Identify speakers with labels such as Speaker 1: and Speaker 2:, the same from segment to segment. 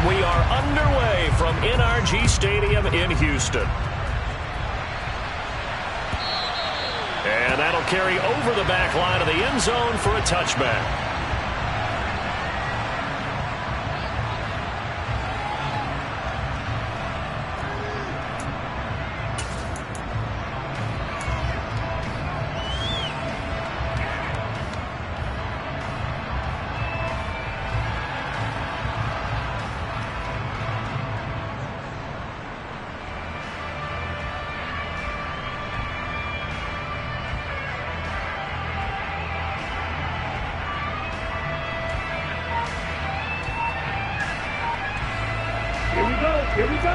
Speaker 1: We are underway from NRG Stadium in Houston. And that'll carry over the back line of the end zone for a touchback.
Speaker 2: Here we go.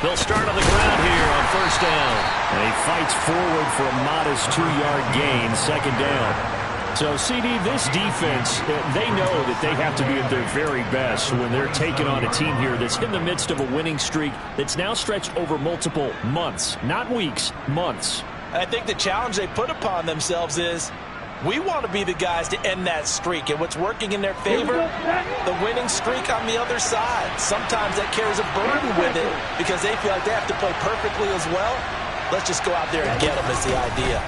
Speaker 1: They'll start on the ground here on first down. And he fights forward for a modest 2-yard gain, second down. So, CD, this defense, they know that they have to be at their very best when they're taking on a team here that's in the midst of a winning streak that's now stretched over multiple months, not weeks, months.
Speaker 3: I think the challenge they put upon themselves is we want to be the guys to end that streak. And what's working in their favor? The winning streak on the other side. Sometimes that carries a burden with it because they feel like they have to play perfectly as well. Let's just go out there and get them is the idea.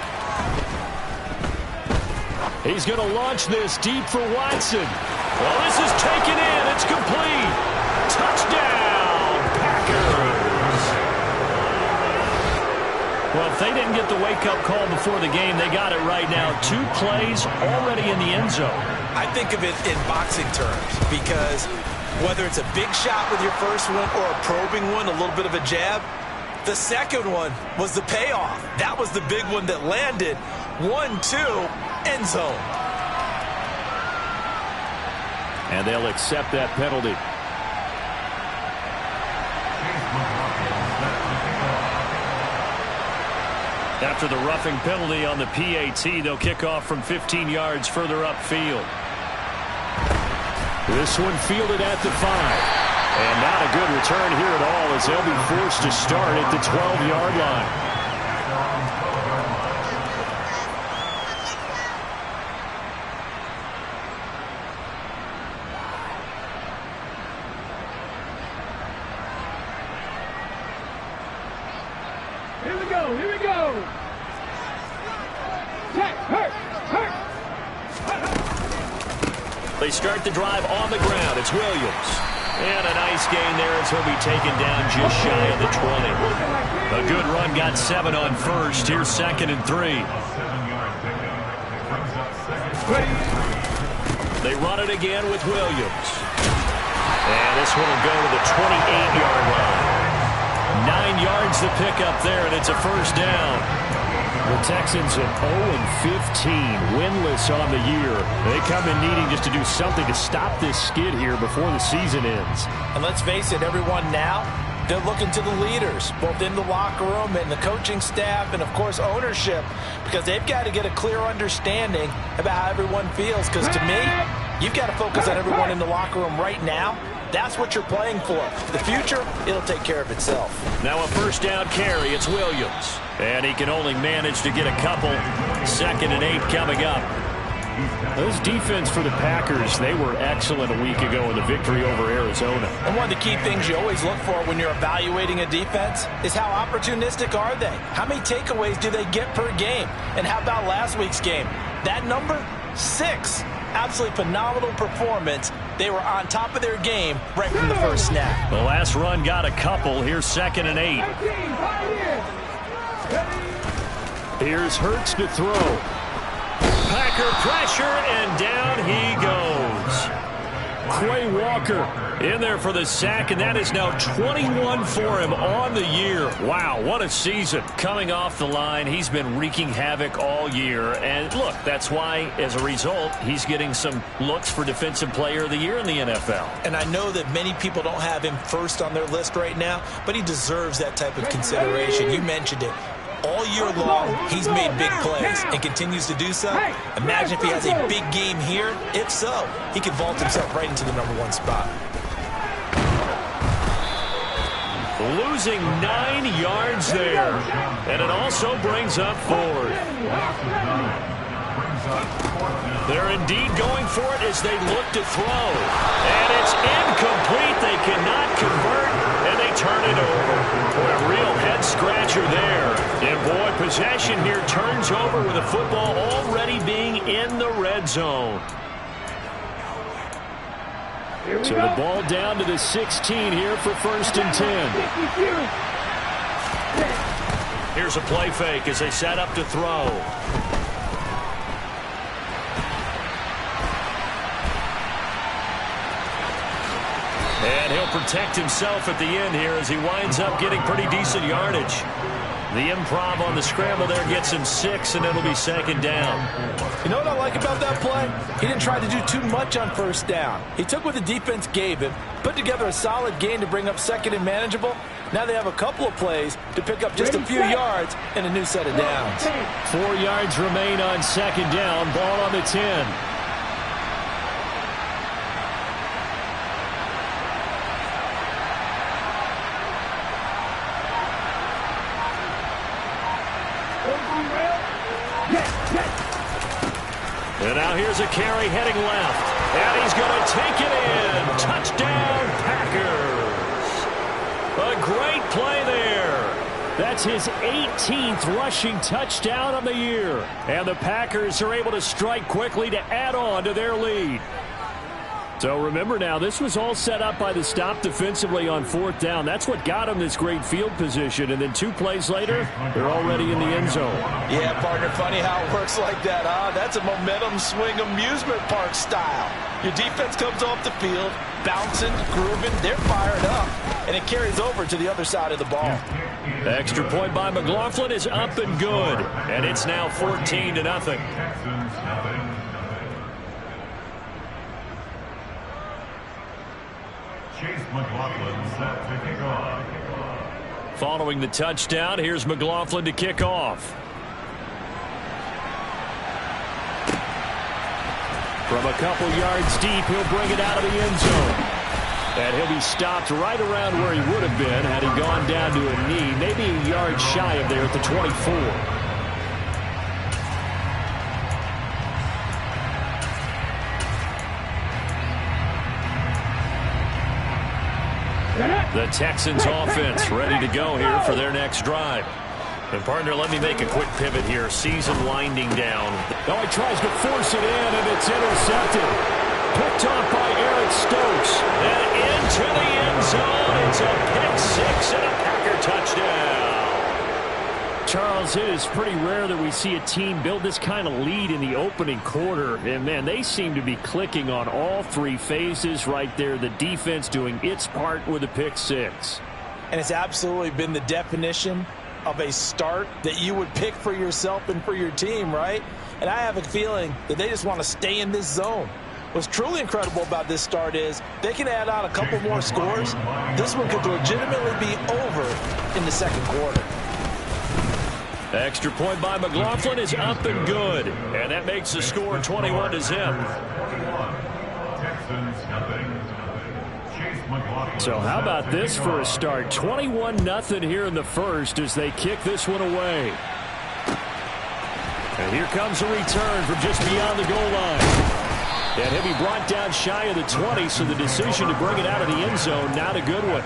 Speaker 1: He's going to launch this deep for Watson. Well, this is taken in. It's complete. Touchdown, Packers. Well, if they didn't get the wake-up call before the game, they got it right now. 2 plays already in the end zone.
Speaker 3: I think of it in boxing terms because whether it's a big shot with your first one or a probing one, a little bit of a jab, the second one was the payoff. That was the big one that landed. 1-2, end zone.
Speaker 1: And they'll accept that penalty. After the roughing penalty on the PAT, they'll kick off from 15 yards further upfield. This one fielded at the 5. And not a good return here at all as they'll be forced to start at the 12-yard line.
Speaker 2: Here we go.
Speaker 1: They start the drive on the ground. It's Williams. And a nice gain there as he'll be taken down just shy of the 20. A good run, got 7 on first. Here's 2nd and 3. They run it again with Williams. And this one will go to the 28-yard line. 9 yards to pick up there, and it's a first down. The Texans at 0-15, winless on the year. They come in needing just to do something to stop this skid here before the season ends.
Speaker 3: And let's face it, everyone now, they're looking to the leaders, both in the locker room and the coaching staff and, of course, ownership, because they've got to get a clear understanding about how everyone feels. Because to me, you've got to focus on everyone in the locker room right now. That's what you're playing for. The future, it'll take care of itself.
Speaker 1: Now a first down carry. It's Williams. And he can only manage to get a couple. 2nd and 8 coming up. This defense for the Packers, they were excellent a week ago in the victory over Arizona.
Speaker 3: And one of the key things you always look for when you're evaluating a defense is how opportunistic are they? How many takeaways do they get per game? And how about last week's game? That number, 6. Absolutely phenomenal performance. They were on top of their game right from the first snap.
Speaker 1: The last run got a couple. Here's 2nd and 8. Here's Hurts to throw. Packer pressure, and down he goes. Quay Walker in there for the sack, and that is now 21 for him on the year. Wow, what a season. Coming off the line, he's been wreaking havoc all year. And look, that's why, as a result, he's getting some looks for Defensive Player of the Year in the NFL.
Speaker 3: And I know that many people don't have him first on their list right now, but he deserves that type of consideration. You mentioned it. All year long, he's made big plays and continues to do so. Imagine if he has a big game here. If so, he could vault himself right into the #1 spot.
Speaker 1: Losing 9 yards there. And it also brings up 4th. They're indeed going for it as they look to throw. And it's incomplete. They cannot convert, and they turn it over. Boy, a real head-scratcher there. And, boy, possession here turns over with the football already being in the red zone. So the ball down to the 16 here for 1st and 10. Here's a play fake as they set up to throw. And he'll protect himself at the end here as he winds up getting pretty decent yardage. The improv on the scramble there gets him 6, and it'll be 2nd down.
Speaker 3: You know what I like about that play? He didn't try to do too much on 1st down. He took what the defense gave him, put together a solid gain to bring up 2nd and manageable. Now they have a couple of plays to pick up just a few yards and a new set of downs.
Speaker 1: 4 yards remain on 2nd down. Ball on the 10. And now here's a carry heading left. And he's going to take it in. Touchdown, Packers. A great play there. That's his 18th rushing touchdown of the year. And the Packers are able to strike quickly to add on to their lead. So remember now, this was all set up by the stop defensively on 4th down. That's what got him this great field position. And then 2 plays later, they're already in the end zone.
Speaker 3: Yeah, partner, funny how it works like that, huh? That's a momentum swing amusement park style. Your defense comes off the field, bouncing, grooving, they're fired up, and it carries over to the other side of the ball.
Speaker 1: The extra point by McLaughlin is up and good. And it's now 14-0. Following the touchdown, here's McLaughlin to kick off. From a couple yards deep, he'll bring it out of the end zone. And he'll be stopped right around where he would have been had he gone down to a knee, maybe a yard shy of there at the 24. The Texans offense ready to go here for their next drive. And partner, let me make a quick pivot here. Season winding down. Oh, he tries to force it in, and it's intercepted. Picked off by Eric Stokes. And into the end zone. It's a pick 6 and a Packer touchdown. Charles, it is pretty rare that we see a team build this kind of lead in the opening quarter. And, man, they seem to be clicking on all 3 phases right there. The defense doing its part with a pick 6.
Speaker 3: And it's absolutely been the definition of a start that you would pick for yourself and for your team, right? And I have a feeling that they just want to stay in this zone. What's truly incredible about this start is they can add on a couple more scores. This one could legitimately be over in the 2nd quarter.
Speaker 1: The extra point by McLaughlin is up and good. And that makes the score 21-0. So how about this for a start? 21-0 here in the first as they kick this one away. And here comes a return from just beyond the goal line. And he'll be brought down shy of the 20, so the decision to bring it out of the end zone, not a good one.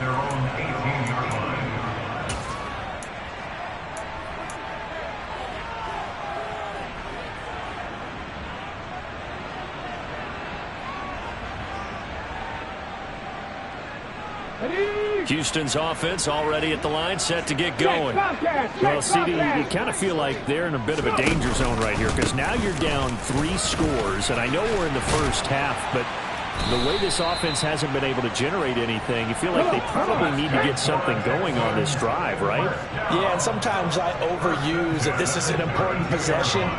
Speaker 1: Houston's offense already at the line, set to get going. Well, CD, you kind of feel like they're in a bit of a danger zone right here because now you're down 3 scores, and I know we're in the first half, but the way this offense hasn't been able to generate anything, you feel like they probably need to get something going on this drive, right?
Speaker 3: Yeah, and sometimes I overuse that this is an important possession.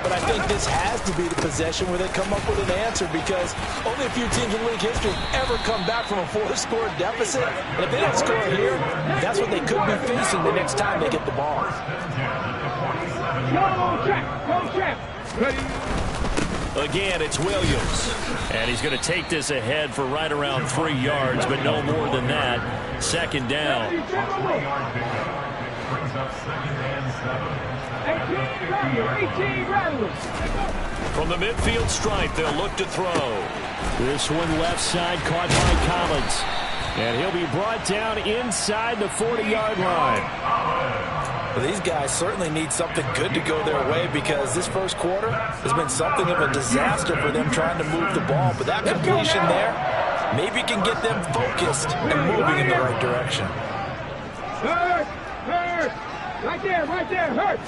Speaker 3: But I think this has to be the possession where they come up with an answer because only a few teams in league history ever come back from a 4-score deficit. And if they don't score here, that's what they could be facing the next time they get the ball.
Speaker 1: Again, it's Williams. And he's going to take this ahead for right around 3 yards, but no more than that. 2nd down. From the midfield stripe, they'll look to throw. This one left side caught by Collins. And he'll be brought down inside the 40-yard line.
Speaker 3: Well, these guys certainly need something good to go their way because this first quarter has been something of a disaster for them trying to move the ball. But that completion there maybe can get them focused and moving in the right direction.
Speaker 2: Hurt! Right there, hurt!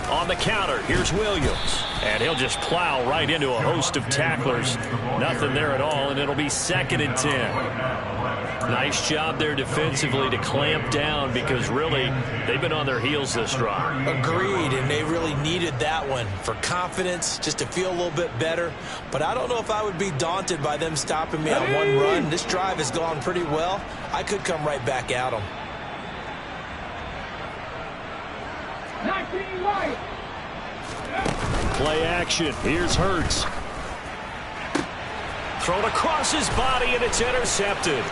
Speaker 1: On the counter, here's Williams. And he'll just plow right into a host of tacklers. Nothing there at all, and it'll be 2nd and 10. Nice job there defensively to clamp down because really they've been on their heels this drive.
Speaker 3: Agreed, and they really needed that one for confidence, just to feel a little bit better. But I don't know if I would be daunted by them stopping me on one run. This drive has gone pretty well. I could come right back at them.
Speaker 2: 19 wide.
Speaker 1: Play action. Here's Hurts. Thrown across his body, and it's intercepted.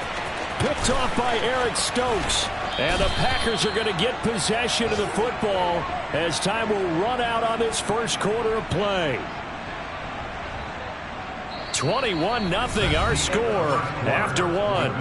Speaker 1: Picked off by Eric Stokes. And the Packers are going to get possession of the football as time will run out on this first quarter of play. 21-0 our score after one.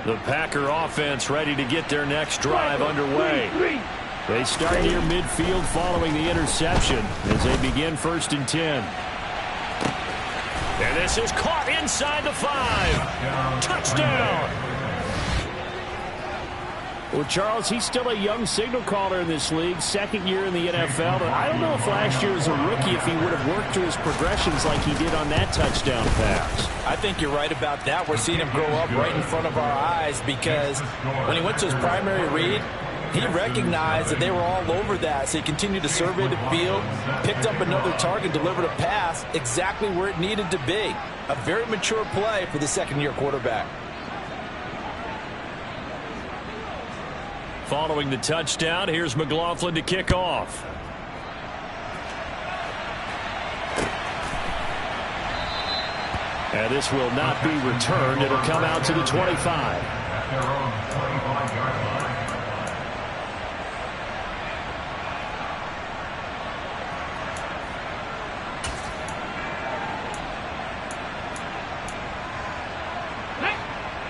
Speaker 1: The Packer offense ready to get their next drive underway. They start near midfield following the interception as they begin 1st and 10. And this is caught inside the 5. Touchdown! Well, Charles, he's still a young signal caller in this league, 2nd year in the NFL. But I don't know if last year as a rookie if he would have worked through his progressions like he did on that touchdown pass.
Speaker 3: I think you're right about that. We're seeing him grow up right in front of our eyes because when he went to his primary read, he recognized that they were all over that, so he continued to survey the field, picked up another target, delivered a pass exactly where it needed to be. A very mature play for the 2nd-year quarterback.
Speaker 1: Following the touchdown, here's McLaughlin to kick off. And this will not be returned. It'll come out to the 25.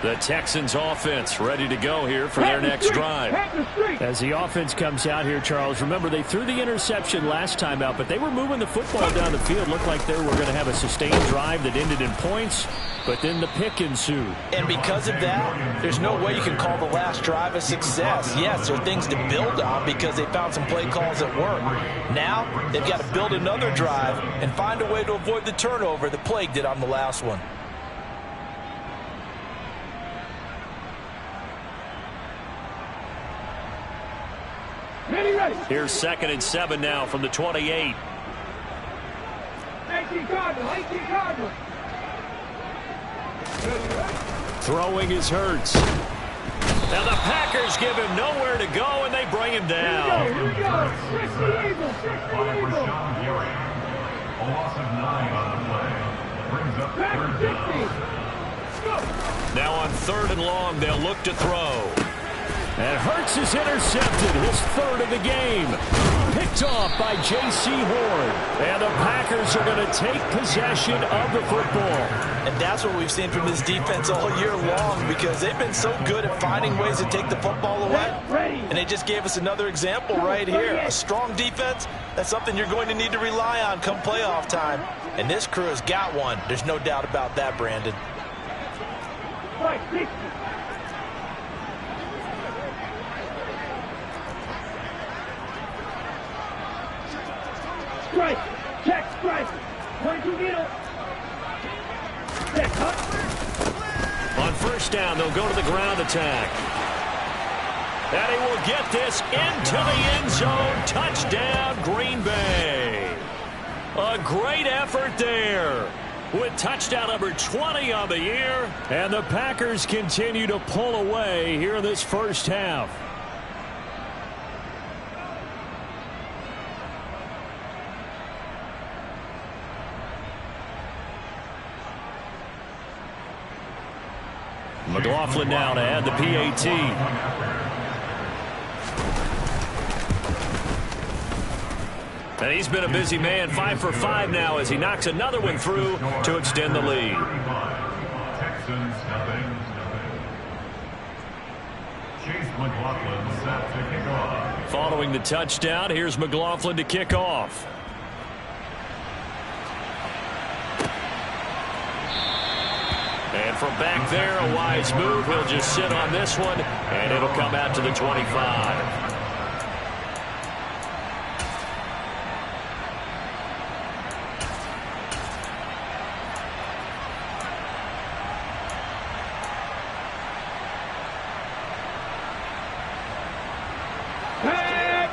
Speaker 1: The Texans offense ready to go here for their next drive. As the offense comes out here, Charles, remember they threw the interception last time out, but they were moving the football down the field. Looked like they were going to have a sustained drive that ended in points, but then the pick ensued.
Speaker 3: And because of that, there's no way you can call the last drive a success. Yes, there are things to build on because they found some play calls that work. Now, they've got to build another drive and find a way to avoid the turnover that plagued it on the last one.
Speaker 1: Here's 2nd and 7 now from the 28.
Speaker 2: 18 Cardinals.
Speaker 1: Throwing is Hurts. Now the Packers give him nowhere to go, and they bring him down.
Speaker 2: Here we go. 60 Eagles.
Speaker 4: A loss of 9 on the play. Brings up 3rd down.
Speaker 1: Now on 3rd and long, they'll look to throw. And Hurts is intercepted, his 3rd of the game. Picked off by J.C. Horn. And the Packers are going to take possession of the football.
Speaker 3: And that's what we've seen from this defense all year long because they've been so good at finding ways to take the football away. And they just gave us another example right here. A strong defense, that's something you're going to need to rely on come playoff time. And this crew has got one. There's no doubt about that, Brandon.
Speaker 2: Strike. Check. Strike. 22 needle. Check. Cut.
Speaker 1: On 1st down, they'll go to the ground attack. And he will get this into the end zone. Touchdown, Green Bay. A great effort there. with touchdown number 20 on the year. And the Packers continue to pull away here in this first half. McLaughlin now to add the PAT. And he's been a busy man, 5 for 5 now as he knocks another one through to extend the lead.
Speaker 4: Texans nothing. Chase McLaughlin set to kick off.
Speaker 1: Following the touchdown, here's McLaughlin to kick off. And from back there, a wise move. He'll just sit on this one, and it'll come out to the 25.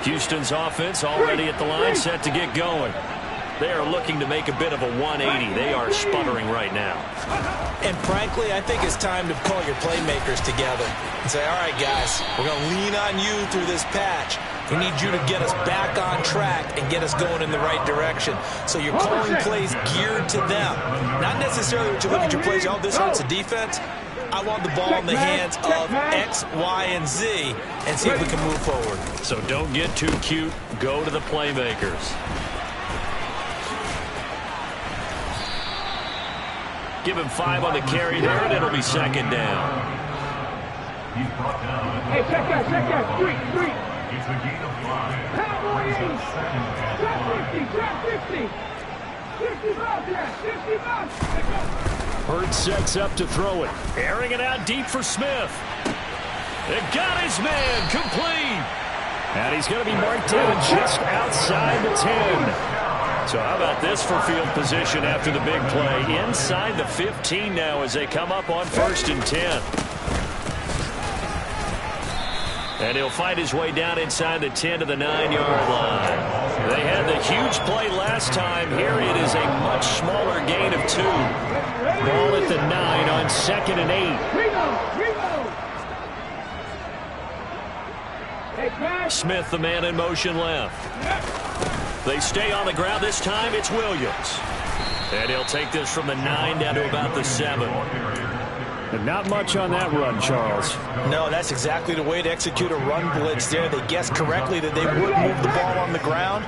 Speaker 1: Houston's offense already at the line, set to get going. They are looking to make a bit of a 180. They are sputtering right now.
Speaker 3: And frankly, I think it's time to call your playmakers together and say, all right, guys, we're going to lean on you through this patch. We need you to get us back on track and get us going in the right direction. So you're calling plays geared to them. Not necessarily what you look at your plays, oh, this hurts the defense. I want the ball in the hands of X, Y, and Z and see if we can move forward.
Speaker 1: So don't get too cute. Go to the playmakers. Give him 5 on the carry there, and it'll be second down.
Speaker 4: He's brought down.
Speaker 2: Hey, check out. Street.
Speaker 4: It's a gain of 5.
Speaker 2: Cowboy 80.
Speaker 4: Second and
Speaker 2: Trap 50. 50 miles there. 50 miles.
Speaker 1: Hurts sets up to throw it. Airing it out deep for Smith. It got his man complete. And he's going to be marked down just outside the 10. So how about this for field position after the big play? Inside the 15 now as they come up on 1st and 10. And he'll fight his way down inside the 10 to the 9-yard line. They had the huge play last time. Here it is a much smaller gain of 2. Ball at the 9 on 2nd and 8. Smith, the man in motion left. They stay on the ground. This time it's Williams. And he'll take this from the 9 down to about the 7. And not much on that run, Charles.
Speaker 3: No, that's exactly the way to execute a run blitz there. They guessed correctly that they would move the ball on the ground,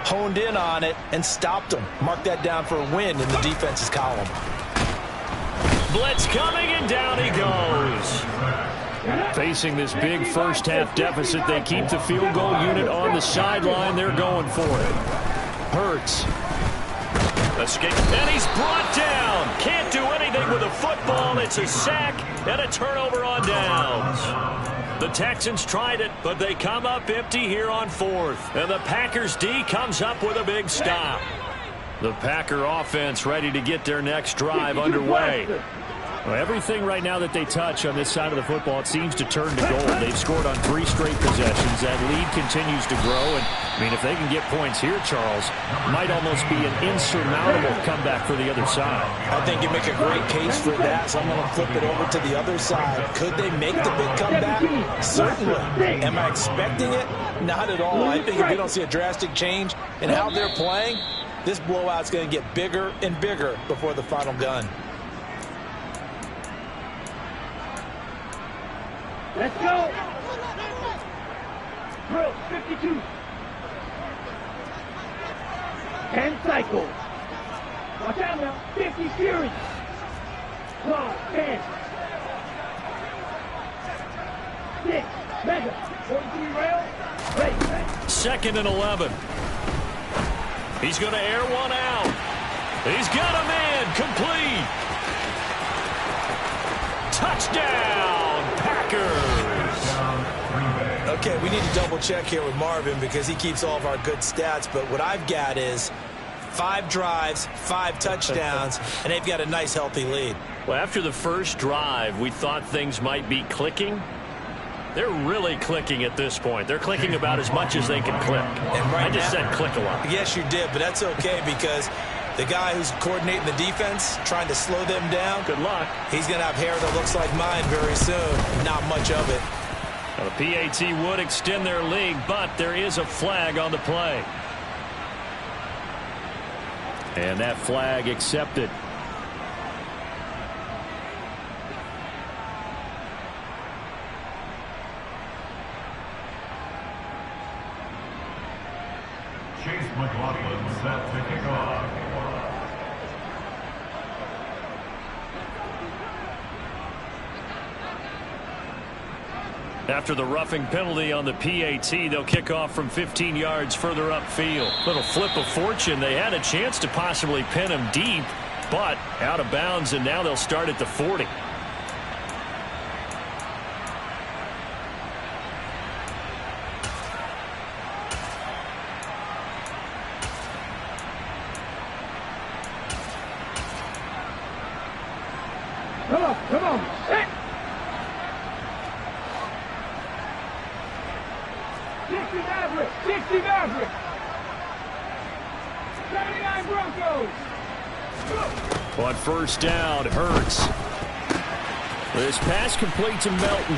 Speaker 3: honed in on it, and stopped them. Mark that down for a win in the defense's column.
Speaker 1: Blitz coming, and down he goes. Facing this big first-half deficit, they keep the field goal unit on the sideline. They're going for it. Hurts. Escape, and he's brought down. Can't do anything with a football. It's a sack and a turnover on downs. The Texans tried it, but they come up empty here on 4th. And the Packers D comes up with a big stop. The Packer offense ready to get their next drive underway. Well, everything right now that they touch on this side of the football, it seems to turn to gold. They've scored on 3 straight possessions. That lead continues to grow. And, I mean, if they can get points here, Charles, might almost be an insurmountable comeback for the other side.
Speaker 3: I think you make a great case for that, so I'm going to flip it over to the other side. Could they make the big comeback? Certainly. Am I expecting it? Not at all. I think if we don't see a drastic change in how they're playing, this blowout's going to get bigger and bigger before the final gun.
Speaker 2: Let's go. Drill 52. 10 cycles. Watch out now. 50 series. 12, 10. 6, mega. 43 rail. Ready.
Speaker 1: 2nd and 11. He's going to air one out. He's got a man complete. Touchdown, Packers.
Speaker 3: Okay, we need to double check here with Marvin because he keeps all of our good stats, but what I've got is 5 drives, 5 touchdowns, and they've got a nice, healthy lead.
Speaker 1: Well, after the first drive, we thought things might be clicking. They're really clicking at this point. They're clicking about as much as they can click.
Speaker 3: And right
Speaker 1: I just
Speaker 3: now,
Speaker 1: said click a lot.
Speaker 3: Yes, you did, but that's okay because The guy who's coordinating the defense, trying to slow them down.
Speaker 1: Good luck.
Speaker 3: He's going to have hair that looks like mine very soon. Not much of it.
Speaker 1: Now, the PAT would extend their lead, but there is a flag on the play. And that flag accepted.
Speaker 4: Chase McLaughlin set to kick off.
Speaker 1: After the roughing penalty on the PAT, they'll kick off from 15 yards further upfield. Little flip of fortune. They had a chance to possibly pin him deep, but out of bounds, and now they'll start at the 40.
Speaker 2: Come on. Hey. 60 Maverick. 60 Maverick. 79 Broncos.
Speaker 1: On first down, Hurts. This pass complete to Melton.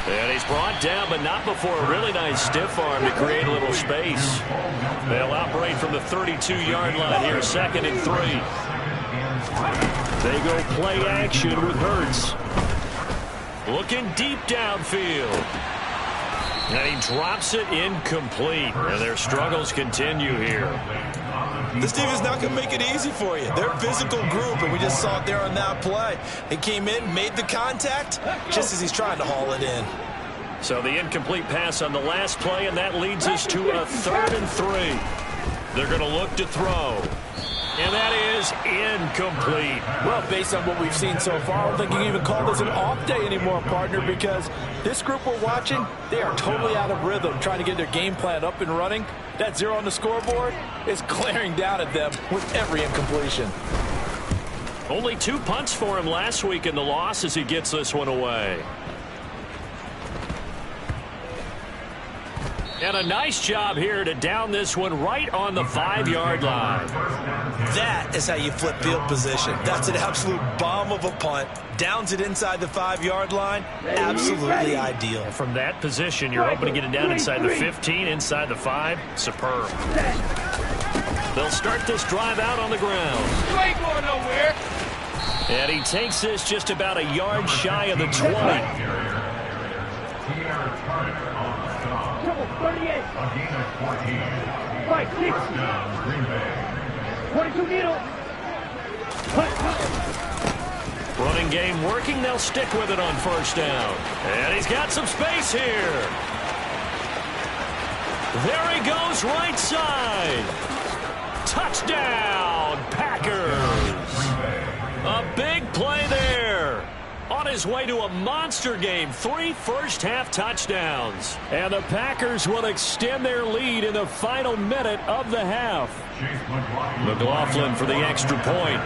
Speaker 1: And he's brought down, but not before a really nice stiff arm to create a little space. They'll operate from the 32-yard line here, 2nd and 3. They go play action with Hurts. Looking deep downfield. And he drops it incomplete. And their struggles continue here.
Speaker 3: This team is not going to make it easy for you. They're a physical group, and we just saw it there on that play. He came in, made the contact, just as he's trying to haul it in.
Speaker 1: So the incomplete pass on the last play, and that leads us to a 3rd and 3. They're going to look to throw. And that is incomplete.
Speaker 3: Well, based on what we've seen so far, I don't think you can even call this an off day anymore, partner, because this group we're watching, they are totally out of rhythm, trying to get their game plan up and running. That 0 on the scoreboard is glaring down at them with every incompletion.
Speaker 1: Only 2 punts for him last week in the loss as he gets this one away. And a nice job here to down this one right on the 5-yard line.
Speaker 3: That is how you flip field position. That's an absolute bomb of a punt. Downs it inside the 5-yard line. Absolutely ideal.
Speaker 1: From that position, you're hoping to get it down inside the 15, inside the 5. Superb. They'll start this drive out on the ground.
Speaker 2: You ain't going nowhere.
Speaker 1: And he takes this just about a yard shy of the 20.
Speaker 2: Trouble, 38.
Speaker 4: A gain of 14.
Speaker 2: Right, 60.
Speaker 4: Touchdown, Green Bay.
Speaker 2: 22 middle.
Speaker 1: Running game working. They'll stick with it on first down. And he's got some space here. There he goes, right side. Touchdown, Packers. A big play there. On his way to a monster game, 3 first-half touchdowns. And the Packers will extend their lead in the final minute of the half. McLaughlin for the extra point.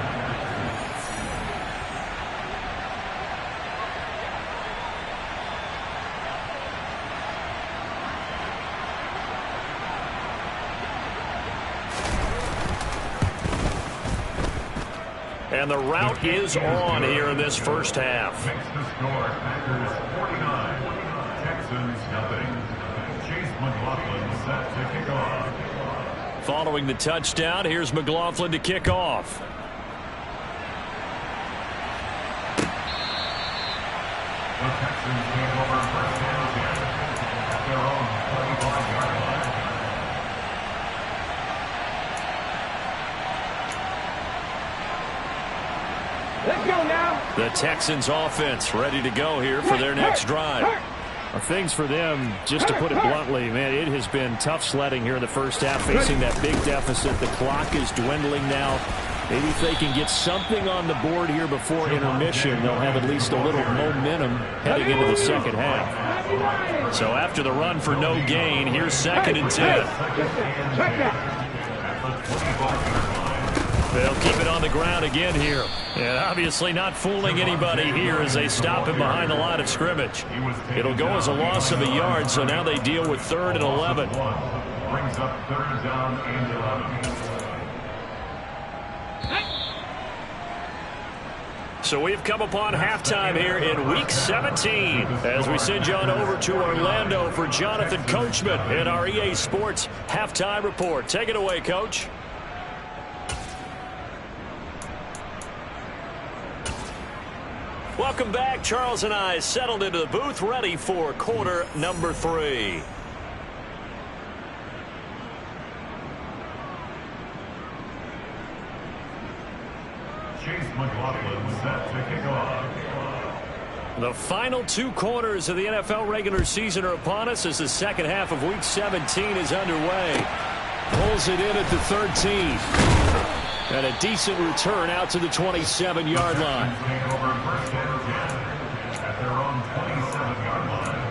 Speaker 1: And the route is on here in this first half.
Speaker 4: Makes the score Packers 49, Texans nothing. Chase McLaughlin set to kick off.
Speaker 1: Following the touchdown, here's McLaughlin to kick off.
Speaker 4: The Texans take over first and 10 at their own 25-yard line.
Speaker 2: Let's go now.
Speaker 1: The Texans offense ready to go here for their next drive. Things for them, just to put it bluntly, man, it has been tough sledding here in the first half, facing that big deficit. The clock is dwindling now. Maybe if they can get something on the board here before intermission, they'll have at least a little momentum heading into the second half. So after the run for no gain, here's 2nd and 10.
Speaker 2: Check that.
Speaker 1: They'll keep it on the ground again here. And obviously not fooling anybody here as they stop him behind the line of scrimmage. It'll go as a loss of a yard, so now they deal with 3rd and 11.
Speaker 4: Brings up 3rd down and 11.
Speaker 1: So we've come upon halftime here in Week 17 as we send you on over to Orlando for Jonathan Coachman in our EA Sports Halftime Report. Take it away, Coach. Welcome back. Charles and I settled into the booth, ready for quarter number 3.
Speaker 4: Chase McLaughlin set to kick off.
Speaker 1: The final 2 quarters of the NFL regular season are upon us as the second half of Week 17 is underway. Pulls it in at the 13. And a decent return out to the 27-yard line.
Speaker 4: Take over first and 10 at their own 27-yard line.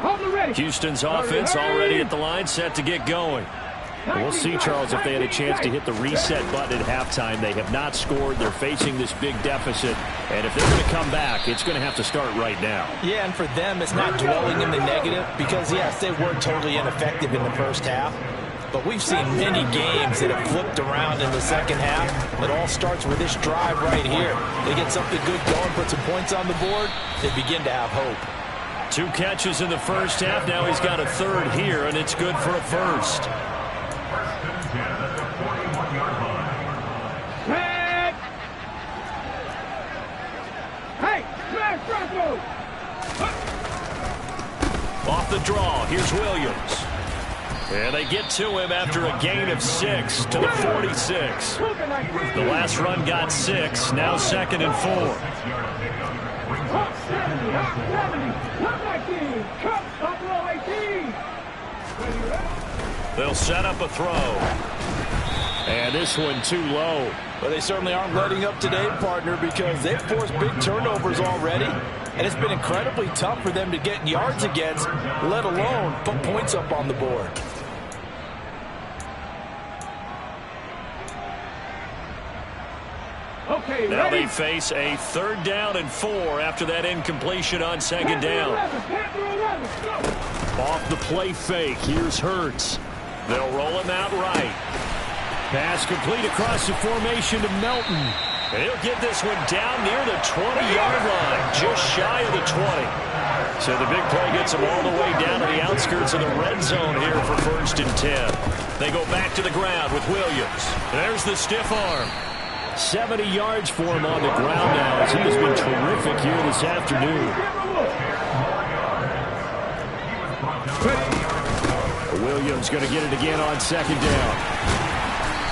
Speaker 2: Hold it ready.
Speaker 1: Houston's offense already at the line, set to get going. We'll see, Charles, if they had a chance to hit the reset button at halftime. They have not scored. They're facing this big deficit. And if they're going to come back, it's going to have to start right now.
Speaker 3: Yeah, and for them, it's not dwelling in the negative because, yes, they were totally ineffective in the first half. But we've seen many games that have flipped around in the second half. It all starts with this drive right here. They get something good going, put some points on the board, they begin to have hope.
Speaker 1: 2 catches in the first half. Now he's got a third here, and it's good for a first.
Speaker 4: First and 10 at the 41-yard line.
Speaker 2: Head. Hey, smash Bronco.
Speaker 1: Off the draw, here's Williams. And they get to him after a gain of 6 to the 46. The last run got 6, now 2nd and 4.
Speaker 4: 6-yard pickup brings up
Speaker 2: 70, 19, cut, up low 18.
Speaker 1: They'll set up a throw. And this one too low.
Speaker 3: But they certainly aren't letting up today, partner, because they've forced big turnovers already. And it's been incredibly tough for them to get yards against, let alone put points up on the board.
Speaker 2: Okay,
Speaker 1: Now
Speaker 2: ready?
Speaker 1: they face a 3rd down and 4 after that incompletion on 2nd down. Off the play fake, here's Hurts. They'll roll him out right. Pass complete across the formation to Melton. And he'll get this one down near the 20-yard line, just shy of the 20. So the big play gets them all the way down to the outskirts of the red zone here for 1st and 10. They go back to the ground with Williams. There's the stiff arm. 70 yards for him on the ground now as he has been terrific here this afternoon. Williams going to get it again on 2nd down.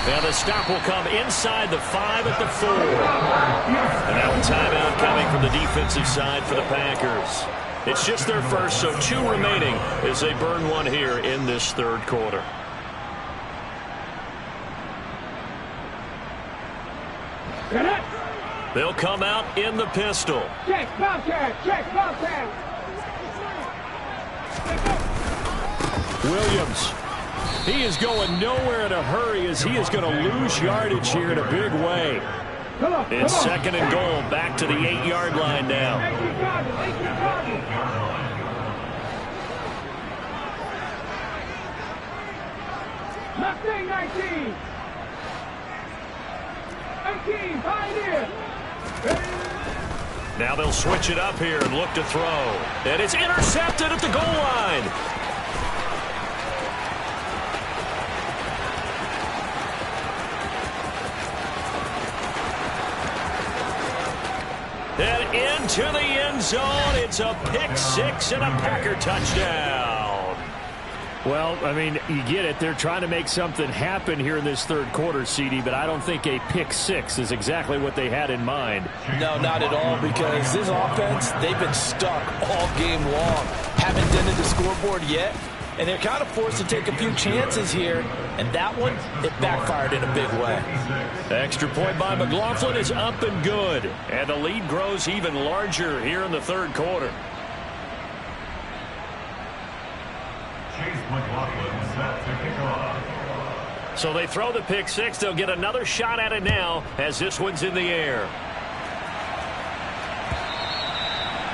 Speaker 1: Now the stop will come inside the 5 at the 4. And now a timeout coming from the defensive side for the Packers. It's just their first, so 2 remaining as they burn one here in this 3rd quarter. They'll come out in the pistol.
Speaker 2: Check, Bobcat, check, Bobcat.
Speaker 1: Williams. He is going nowhere in a hurry as he is going to lose yardage here in a big way.
Speaker 2: Come on,
Speaker 1: It's 2nd and goal, back to the 8-yard line now.
Speaker 2: Mustang 19. 18, Pioneer.
Speaker 1: Now they'll switch it up here and look to throw. And it's intercepted at the goal line. And into the end zone. It's a pick 6 and a Packer touchdown. Well, I mean, you get it. They're trying to make something happen here in this 3rd quarter, CD, but I don't think a pick 6 is exactly what they had in mind.
Speaker 3: No, not at all, because this offense, they've been stuck all game long. Haven't dented the scoreboard yet, and they're kind of forced to take a few chances here, and that one, it backfired in a big way.
Speaker 1: The extra point by McLaughlin is up and good, and the lead grows even larger here in the 3rd quarter.
Speaker 4: Chase McLaughlin set to kick off.
Speaker 1: So they throw the pick 6. They'll get another shot at it now as this one's in the air.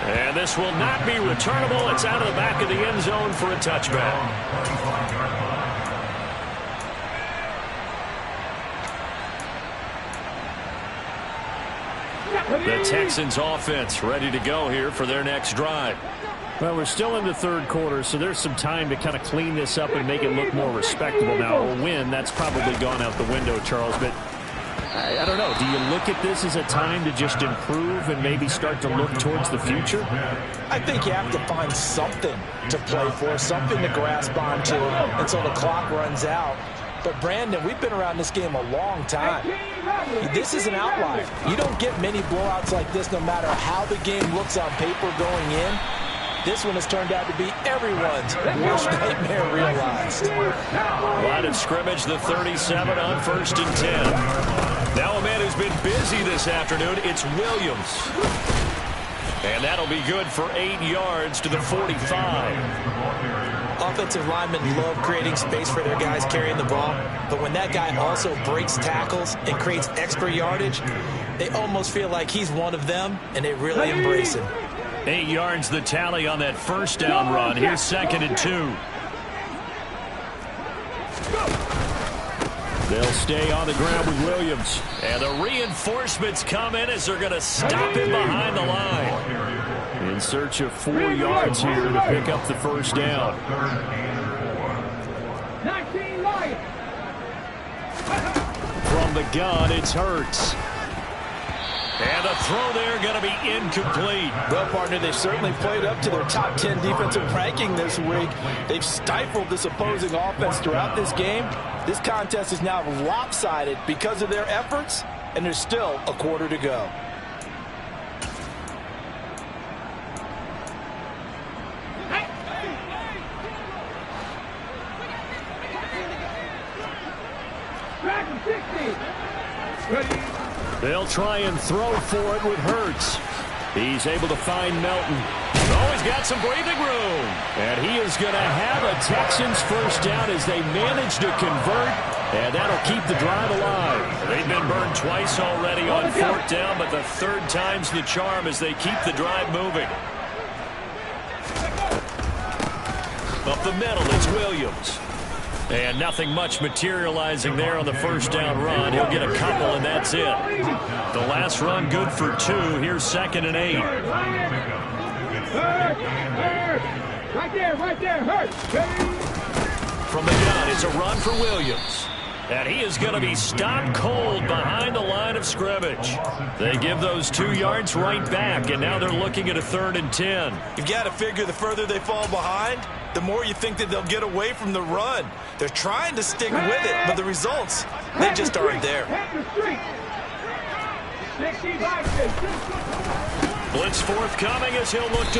Speaker 1: And this will not be returnable. It's out of the back of the end zone for a touchback. The Texans offense ready to go here for their next drive.
Speaker 5: Well, we're still in the third quarter, so there's some time to kind of clean this up and make it look more respectable. Now, a win, that's probably gone out the window, Charles, but I don't know. Do you look at this as a time to just improve and maybe start to look towards the future?
Speaker 3: I think you have to find something to play for, something to grasp onto until the clock runs out. But, Brandon, we've been around this game a long time. This is an outlier. You don't get many blowouts like this no matter how the game looks on paper going in. This one has turned out to be everyone's worst nightmare realized.
Speaker 1: Line of scrimmage, the 37 on 1st and 10. Now a man who's been busy this afternoon, it's Williams. And that'll be good for 8 yards to the 45.
Speaker 3: Offensive linemen love creating space for their guys carrying the ball, but when that guy also breaks tackles and creates extra yardage, they almost feel like he's one of them, and they really embrace him.
Speaker 1: 8 yards the tally on that first down run. Here's 2nd and 2. They'll stay on the ground with Williams. And the reinforcements come in as they're going to stop him behind the line. In search of 4 yards here to pick up the first down.
Speaker 2: 19 Lions.
Speaker 1: From the gun, it's Hurts. And the throw there going to be incomplete.
Speaker 3: Well, partner, they've certainly played up to their top 10 defensive ranking this week. They've stifled this opposing offense throughout this game. This contest is now lopsided because of their efforts, and there's still a quarter to go.
Speaker 1: They'll try and throw for it with Hurts. He's able to find Melton. Oh, he's got some breathing room. And he is going to have a Texans first down as they manage to convert. And that'll keep the drive alive. They've been burned twice already on 4th down, but the 3rd time's the charm as they keep the drive moving. Up the middle, it's Williams. And nothing much materializing there on the first down run. He'll get a couple, and that's it. The last run good for 2. Here's 2nd and 8.
Speaker 2: Right there, Hurts.
Speaker 1: From the gun, it's a run for Williams. And he is going to be stopped cold behind the line of scrimmage. They give those 2 yards right back, and now they're looking at a 3rd and 10.
Speaker 3: You've got to figure the further they fall behind, the more you think that they'll get away from the run. They're trying to stick with it, but the results, they just aren't there.
Speaker 1: Blitz forthcoming as he'll look to